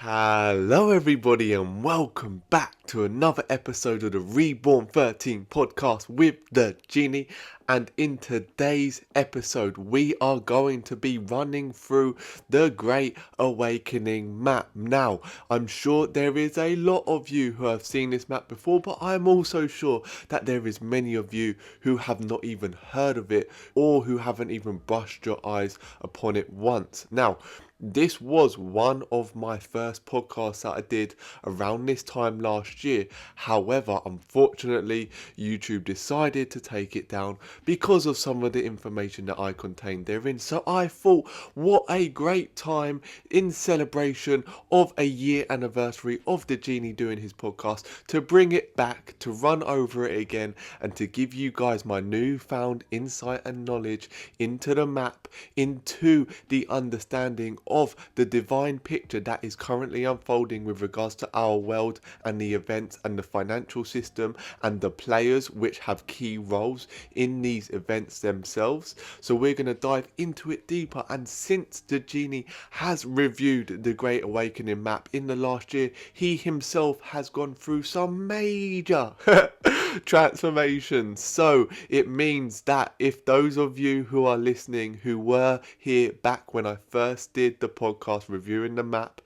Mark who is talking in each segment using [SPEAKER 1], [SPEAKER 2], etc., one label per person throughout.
[SPEAKER 1] Hello everybody and welcome back to another episode of the Reborn 13 podcast with the Genie. And in today's episode we are going to be running through the Great Awakening map. Now I'm sure there is a lot of you who have seen this map before, but I'm also sure that there is many of you who have not even heard of it or who haven't even brushed your eyes upon it once. Now this was one of my first podcasts that I did around this time last year. However, unfortunately, YouTube decided to take it down because of some of the information that I contained therein. So I thought, what a great time in celebration of a year anniversary of the Genie doing his podcast to bring it back, to run over it again, and to give you guys my newfound insight and knowledge into the map, into the understanding of the divine picture that is currently unfolding with regards to our world and the events and the financial system and the players which have key roles in these events themselves. So we're going to dive into it deeper, and since the Genie has reviewed the Great Awakening map in the last year, he himself has gone through some major transformations. So it means that if those of you who are listening who were here back when I first did the podcast reviewing the map,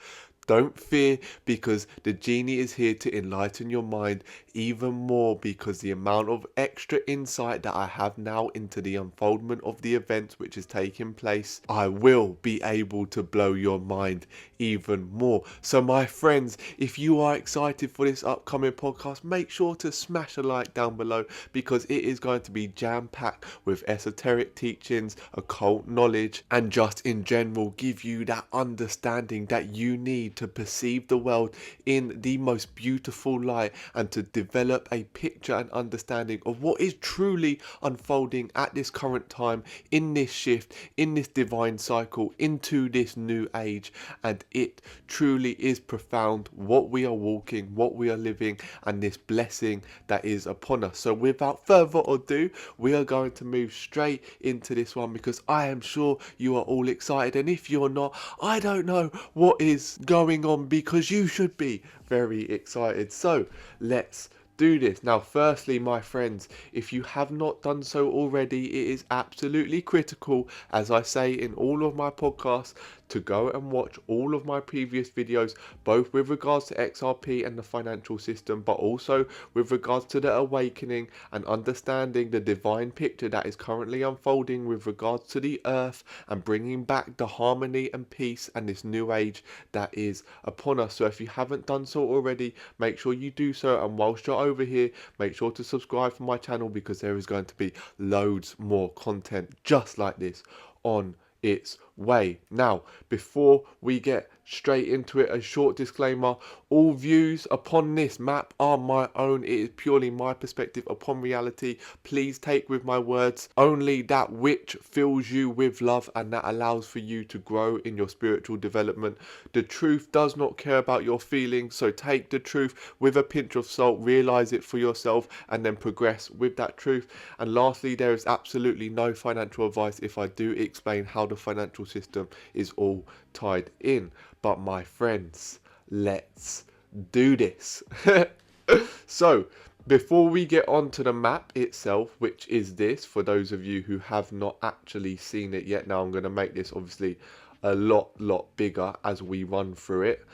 [SPEAKER 1] don't fear, because the Genie is here to enlighten your mind even more, because the amount of extra insight that I have now into the unfoldment of the events which is taking place, I will be able to blow your mind even more. So my friends, if you are excited for this upcoming podcast, make sure to smash a like down below, because it is going to be jam-packed with esoteric teachings, occult knowledge, and just in general give you that understanding that you need to perceive the world in the most beautiful light, and to develop a picture and understanding of what is truly unfolding at this current time, in this shift, in this divine cycle, into this new age. And it truly is profound what we are walking, what we are living, and this blessing that is upon us. So without further ado, we are going to move straight into this one, because I am sure you are all excited, and if you're not, I don't know what is going on, because you should be very excited. So let's do this. Now firstly, my friends, if you have not done so already, it is absolutely critical, as I say in all of my podcasts, to go and watch all of my previous videos, both with regards to XRP and the financial system, but also with regards to the awakening and understanding the divine picture that is currently unfolding with regards to the earth, and bringing back the harmony and peace and this new age that is upon us. So if you haven't done so already, make sure you do so, and whilst you're over here, make sure to subscribe for my channel, because there is going to be loads more content just like this on its way. Now, before we get straight into it, a short disclaimer: all views upon this map are my own. It is purely my perspective upon reality. Please take with my words only that which fills you with love and that allows for you to grow in your spiritual development. The truth does not care about your feelings, so take the truth with a pinch of salt, realize it for yourself, and then progress with that truth. And lastly, there is absolutely no financial advice if I do explain how the financial system is all tied in. But my friends, let's do this. So before we get on to the map itself, which is this, for those of you who have not actually seen it yet, now I'm going to make this obviously a lot bigger as we run through it.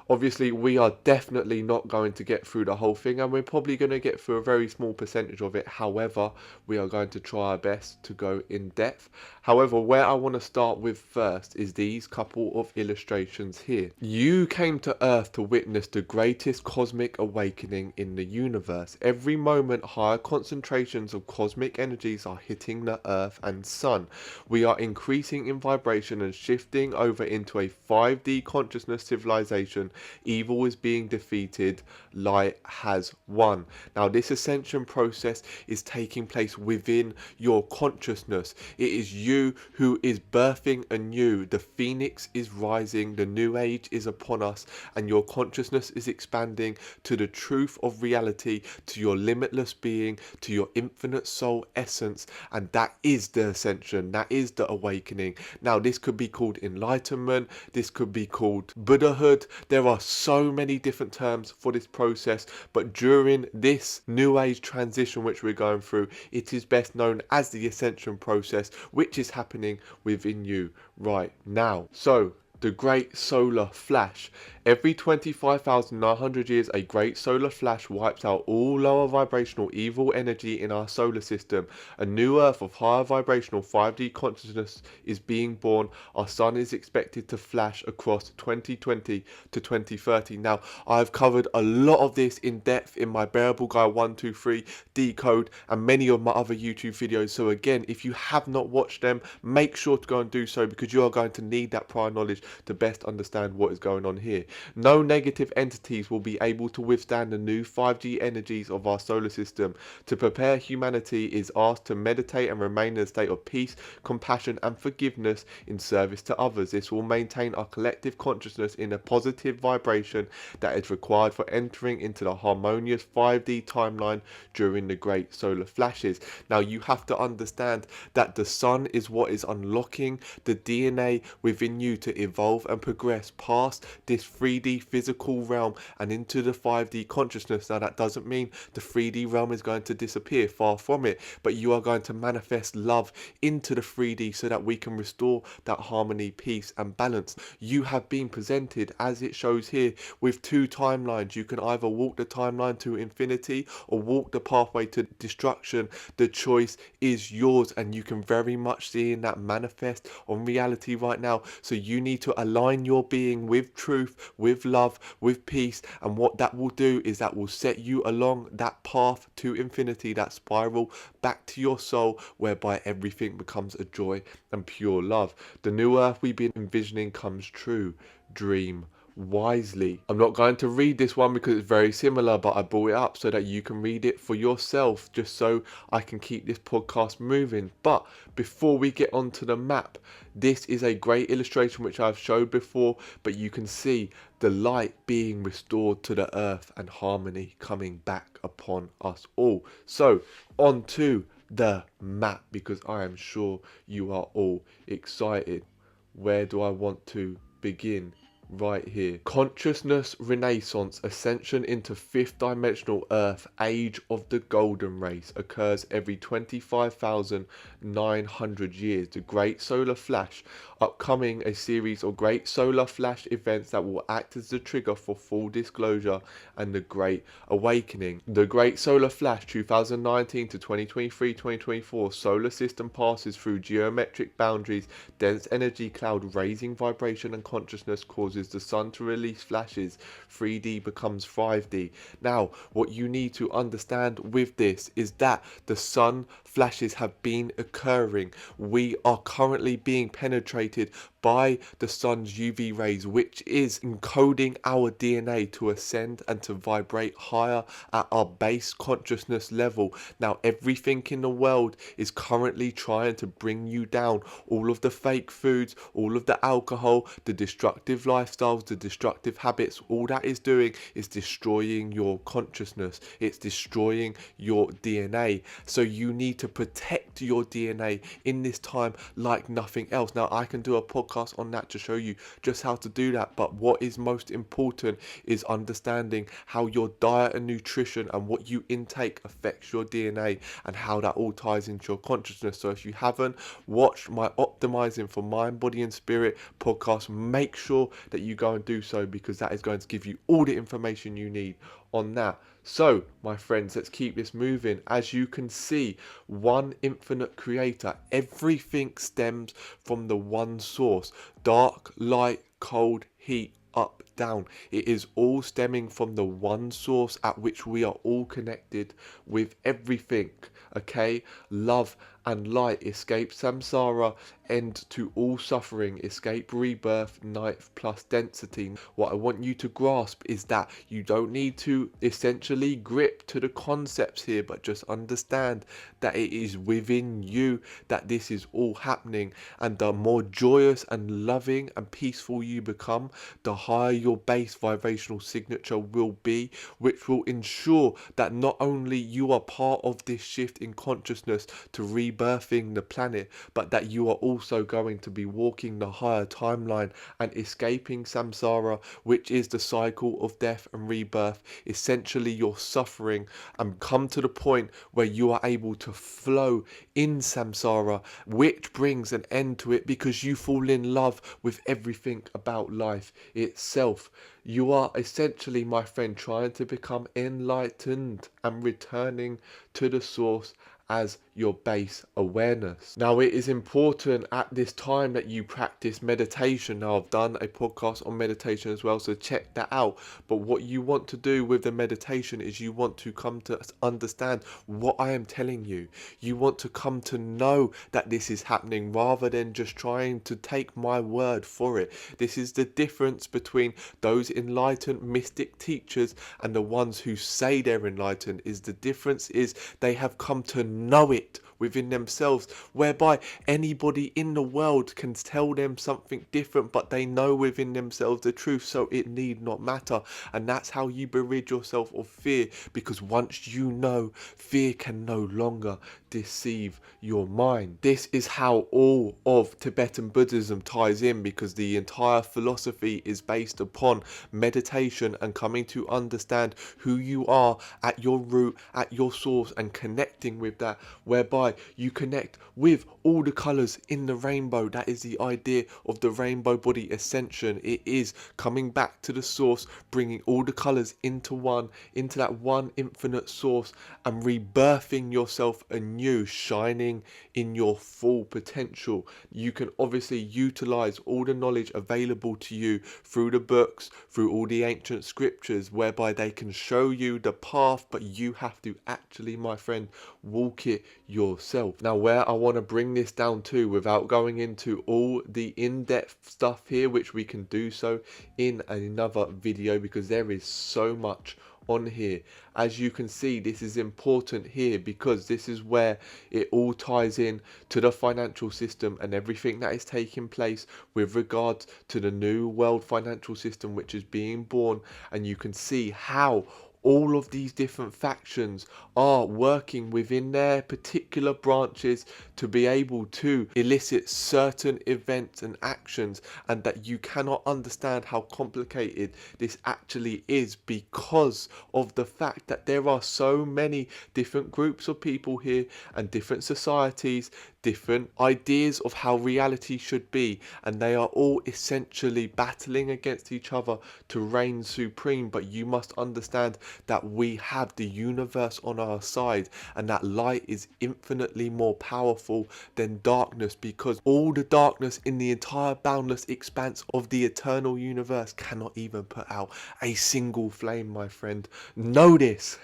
[SPEAKER 1] Obviously we are definitely not going to get through the whole thing, and we're probably going to get through a very small percentage of it. However, we are going to try our best to go in depth. However, where I want to start with first is these couple of illustrations here. You came to Earth to witness the greatest cosmic awakening in the universe. Every moment higher concentrations of cosmic energies are hitting the Earth and Sun. We are increasing in vibration and shifting over into a 5D consciousness civilization. Evil is being defeated. Light has won. Now this ascension process is taking place within your consciousness. It is you who is birthing anew. The phoenix is rising. The new age is upon us, and your consciousness is expanding to the truth of reality, to your limitless being, to your infinite soul essence, and that is the ascension. That is the awakening. Now this could be called enlightenment, this could be called Buddhahood. There are so many different terms for this process, but during this new age transition which we're going through, it is best known as the Ascension process, which is happening within you right now. So the great solar flash. Every 25,900 years, a great solar flash wipes out all lower vibrational evil energy in our solar system. A new earth of higher vibrational 5D consciousness is being born. Our sun is expected to flash across 2020 to 2030. Now, I've covered a lot of this in depth in my Bearable Guy 123, Decode, and many of my other YouTube videos. So again, if you have not watched them, make sure to go and do so, because you are going to need that prior knowledge to best understand what is going on here. No negative entities will be able to withstand the new 5G energies of our solar system. To prepare, humanity is asked to meditate and remain in a state of peace, compassion and forgiveness in service to others. This will maintain our collective consciousness in a positive vibration that is required for entering into the harmonious 5D timeline during the great solar flashes. Now, you have to understand that the sun is what is unlocking the DNA within you to evolve and progress past this 3D physical realm and into the 5D consciousness. Now, that doesn't mean the 3D realm is going to disappear, far from it, but you are going to manifest love into the 3D so that we can restore that harmony, peace and balance. You have been presented, as it shows here, with two timelines. You can either walk the timeline to infinity or walk the pathway to destruction. The choice is yours, and you can very much see in that manifest on reality right now. So you need to align your being with truth, with love, with peace, and what that will do is that will set you along that path to infinity, that spiral back to your soul, whereby everything becomes a joy and pure love. The new earth we've been envisioning comes true. Dream wisely. I'm not going to read this one because it's very similar, but I brought it up so that you can read it for yourself, just so I can keep this podcast moving. But before we get onto the map, this is a great illustration which I've showed before, but you can see the light being restored to the earth and harmony coming back upon us all. So onto the map, because I am sure you are all excited. Where do I want to begin? Right here. Consciousness Renaissance, ascension into fifth dimensional Earth, age of the golden race, occurs every 25,900 years. The great solar flash, upcoming a series of great solar flash events that will act as the trigger for full disclosure and the great awakening. The great solar flash 2019 to 2023-2024 solar system passes through geometric boundaries, dense energy cloud, raising vibration and consciousness, causes the sun to release flashes. 3D becomes 5D. Now, what you need to understand with this is that the sun flashes have been occurring. We are currently being penetrated by the sun's UV rays, which is encoding our DNA to ascend and to vibrate higher at our base consciousness level. Now, everything in the world is currently trying to bring you down. All of the fake foods, all of the alcohol, the destructive lifestyles, the destructive habits, all that is doing is destroying your consciousness. It's destroying your DNA. So you need to protect your DNA in this time like nothing else. Now, I can do a podcast on that to show you just how to do that, but what is most important is understanding how your diet and nutrition and what you intake affects your DNA and how that all ties into your consciousness. So if you haven't watched my Optimizing for Mind, Body and Spirit podcast, make sure that you go and do so, because that is going to give you all the information you need on that. So my friends, let's keep this moving. As you can see, one infinite creator. Everything stems from the one source. Dark, light, cold, heat, up, down. It is all stemming from the one source at which we are all connected with everything. Okay? Love and light, escape samsara, end to all suffering, escape rebirth, ninth plus density. What I want you to grasp is that you don't need to essentially grip to the concepts here, but just understand that it is within you that this is all happening. And the more joyous and loving and peaceful you become, the higher your base vibrational signature will be, which will ensure that not only you are part of this shift in consciousness to rebirthing the planet, but that you are also going to be walking the higher timeline and escaping samsara, which is the cycle of death and rebirth, essentially your suffering, and come to the point where you are able to flow in samsara, which brings an end to it because you fall in love with everything about life itself. You are essentially, my friend, trying to become enlightened and returning to the source as your base awareness. Now, it is important at this time that you practice meditation. Now, I've done a podcast on meditation as well, so check that out. But what you want to do with the meditation is you want to come to understand what I am telling you. You want to come to know that this is happening rather than just trying to take my word for it. This is the difference between those enlightened mystic teachers and the ones who say they're enlightened. Is the difference is they have come to know it within themselves, whereby anybody in the world can tell them something different, but they know within themselves the truth, so it need not matter. And that's how you rid yourself of fear, because once you know, fear can no longer deceive your mind. This is how all of Tibetan Buddhism ties in, because the entire philosophy is based upon meditation and coming to understand who you are at your root, at your source, and connecting with that, whereby you connect with all the colors in the rainbow. That is the idea of the rainbow body ascension. It is coming back to the source, bringing all the colors into one, into that one infinite source, and rebirthing yourself anew, shining in your full potential. You can obviously utilize all the knowledge available to you through the books, through all the ancient scriptures, whereby they can show you the path, but you have to actually, my friend, walk it yourself. Now, where I want to bring this down to, without going into all the in-depth stuff here, which we can do so in another video, because there is so much on here. As you can see, this is important here because this is where it all ties in to the financial system and everything that is taking place with regards to the new world financial system which is being born. And you can see how all of these different factions are working within their particular branches to be able to elicit certain events and actions, and that you cannot understand how complicated this actually is because of the fact that there are so many different groups of people here and different societies, different ideas of how reality should be, and they are all essentially battling against each other to reign supreme. But you must understand that we have the universe on our side, and that light is infinitely more powerful than darkness, because all the darkness in the entire boundless expanse of the eternal universe cannot even put out a single flame, my friend. Know this.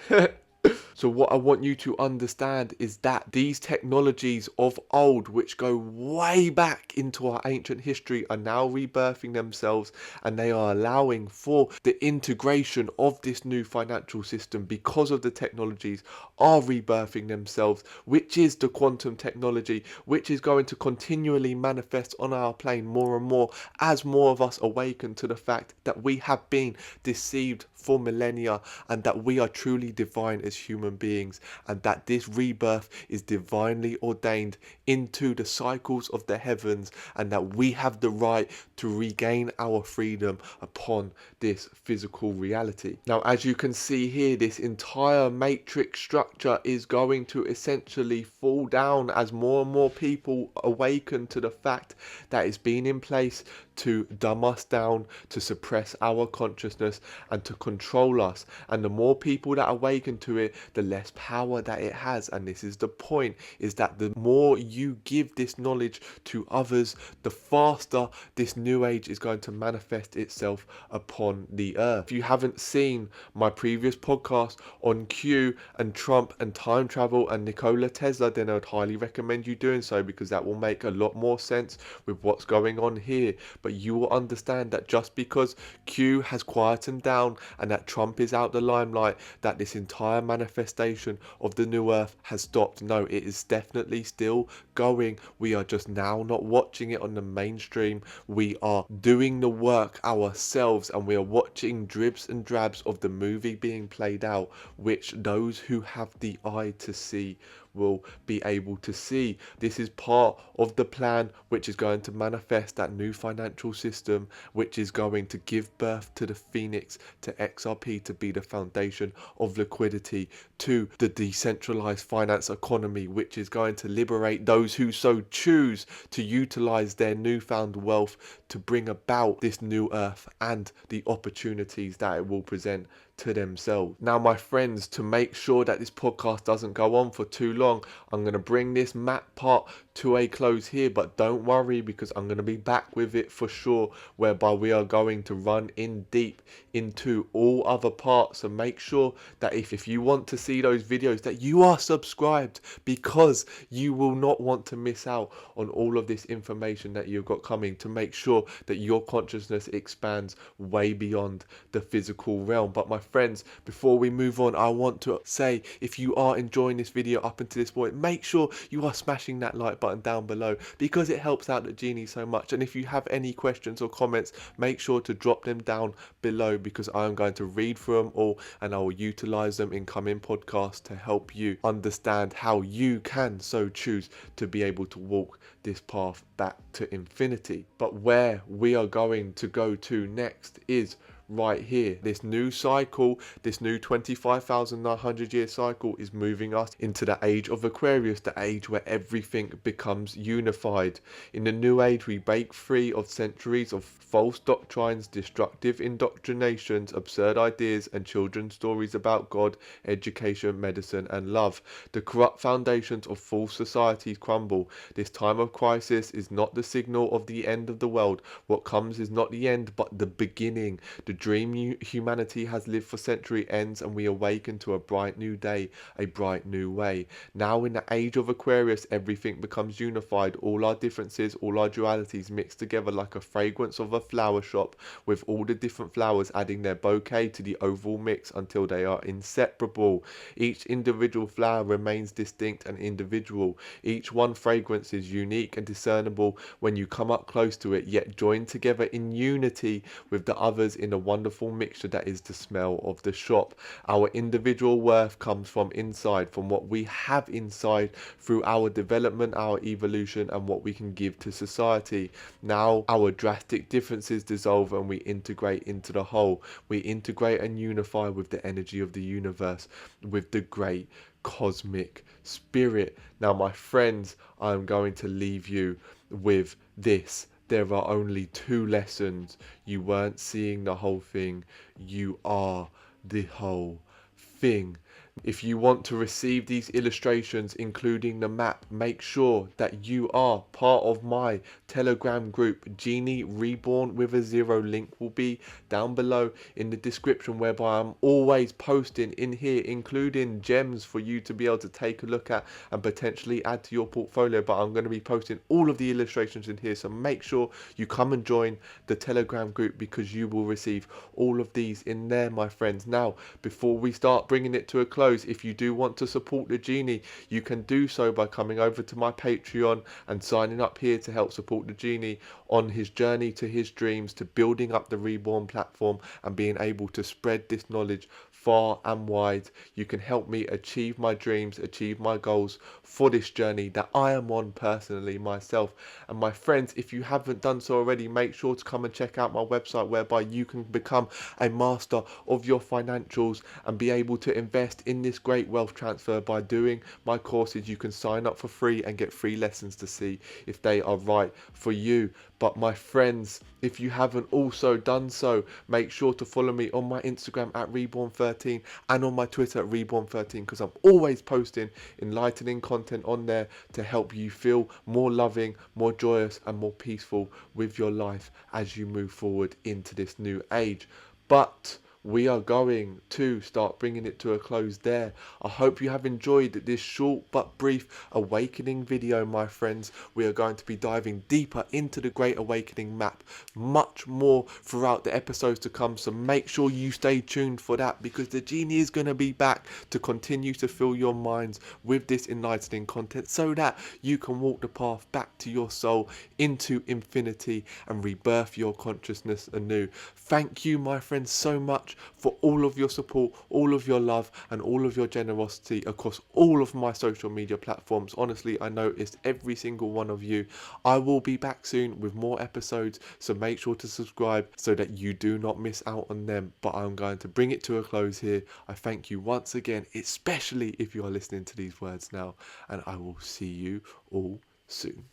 [SPEAKER 1] So what I want you to understand is that these technologies of old, which go way back into our ancient history, are now rebirthing themselves, and they are allowing for the integration of this new financial system because of the technologies are rebirthing themselves, which is the quantum technology, which is going to continually manifest on our plane more and more as more of us awaken to the fact that we have been deceived for millennia, and that we are truly divine as human beings, and that this rebirth is divinely ordained into the cycles of the heavens, and that we have the right to regain our freedom upon this physical reality. Now, as you can see here, this entire matrix structure is going to essentially fall down as more and more people awaken to the fact that it's been in place to dumb us down, to suppress our consciousness, and to control us. And the more people that awaken to it, the less power that it has. And this is the point, is that the more you give this knowledge to others, the faster this new age is going to manifest itself upon the earth. If you haven't seen my previous podcast on Q and Trump and time travel and Nikola Tesla, then I would highly recommend you doing so, because that will make a lot more sense with what's going on here. but you will understand that just because Q has quietened down and that Trump is out the limelight, that this entire manifestation of the new earth has stopped. No, it is definitely still going. We are just now not watching it on the mainstream. We are doing the work ourselves, and we are watching dribs and drabs of the movie being played out, which those who have the eye to see will be able to see. This is part of the plan which is going to manifest that new financial system, which is going to give birth to the Phoenix, to XRP, to be the foundation of liquidity, to the decentralized finance economy, which is going to liberate those who so choose to utilize their newfound wealth to bring about this new earth and the opportunities that it will present to themselves. Now, my friends, to make sure that this podcast doesn't go on for too long, I'm going to bring this map part to a close here, but don't worry, because I'm going to be back with it for sure, whereby we are going to run in deep into all other parts. So make sure that if you want to see those videos, that you are subscribed, because you will not want to miss out on all of this information that you've got coming, to make sure that your consciousness expands way beyond the physical realm. But my friends, before we move on, I want to say, if you are enjoying this video up until this point, make sure you are smashing that like button down below, because it helps out the Genie so much. And if you have any questions or comments, make sure to drop them down below, because I'm going to read through them all and I will utilize them in coming podcasts to help you understand how you can so choose to be able to walk this path back to infinity. But where we are going to go to next is right here. This new cycle, this new 25,900 year cycle, is moving us into the age of Aquarius, the age where everything becomes unified. In the new age, we break free of centuries of false doctrines, destructive indoctrinations, absurd ideas, and children's stories about God, education, medicine, and love. The corrupt foundations of false societies crumble. This time of crisis is not the signal of the end of the world. What comes is not the end, but the beginning. The dream humanity has lived for centuries ends, and we awaken to a bright new day, a bright new way. Now in the age of Aquarius, everything becomes unified. All our differences, all our dualities mix together like a fragrance of a flower shop, with all the different flowers adding their bouquet to the overall mix until they are inseparable. Each individual flower remains distinct and individual. Each one fragrance is unique and discernible when you come up close to it, yet joined together in unity with the others in a wonderful mixture that is the smell of the shop. Our individual worth comes from inside, from what we have inside, through our development, our evolution, and what we can give to society. Now our drastic differences dissolve and we integrate into the whole. We integrate and unify with the energy of the universe, with the great cosmic spirit. Now, my friends, I'm going to leave you with this. There are only two lessons. You weren't seeing the whole thing. You are the whole thing. If you want to receive these illustrations, including the map, make sure that you are part of my Telegram group, Genie Reborn with a Zero. Link will be down below in the description, whereby I'm always posting in here, including gems for you to be able to take a look at and potentially add to your portfolio. But I'm going to be posting all of the illustrations in here, so make sure you come and join the Telegram group, because you will receive all of these in there, my friends. Now, before we start bringing it to a close, if you do want to support the Genie, you can do so by coming over to my Patreon and signing up here to help support the Genie on his journey to his dreams, to building up the Reborn platform and being able to spread this knowledge far and wide. You can help me achieve my dreams, achieve my goals for this journey that I am on personally myself. And my friends, if you haven't done so already, make sure to come and check out my website, whereby you can become a master of your financials and be able to invest in this great wealth transfer by doing my courses. You can sign up for free and get free lessons to see if they are right for you. But my friends, if you haven't also done so, make sure to follow me on my Instagram at Reborn13 and on my Twitter at Reborn13, because I'm always posting enlightening content on there to help you feel more loving, more joyous, and more peaceful with your life as you move forward into this new age. But we are going to start bringing it to a close there. I hope you have enjoyed this short but brief awakening video, my friends. We are going to be diving deeper into the Great Awakening map, much more throughout the episodes to come, so make sure you stay tuned for that, because the Genie is going to be back to continue to fill your minds with this enlightening content so that you can walk the path back to your soul, into infinity, and rebirth your consciousness anew. Thank you, my friends, so much for all of your support, all of your love, and all of your generosity across all of my social media platforms. Honestly, I noticed every single one of you. I will be back soon with more episodes, so make sure to subscribe so that you do not miss out on them. But I'm going to bring it to a close here. I thank you once again, especially if you are listening to these words now, and I will see you all soon.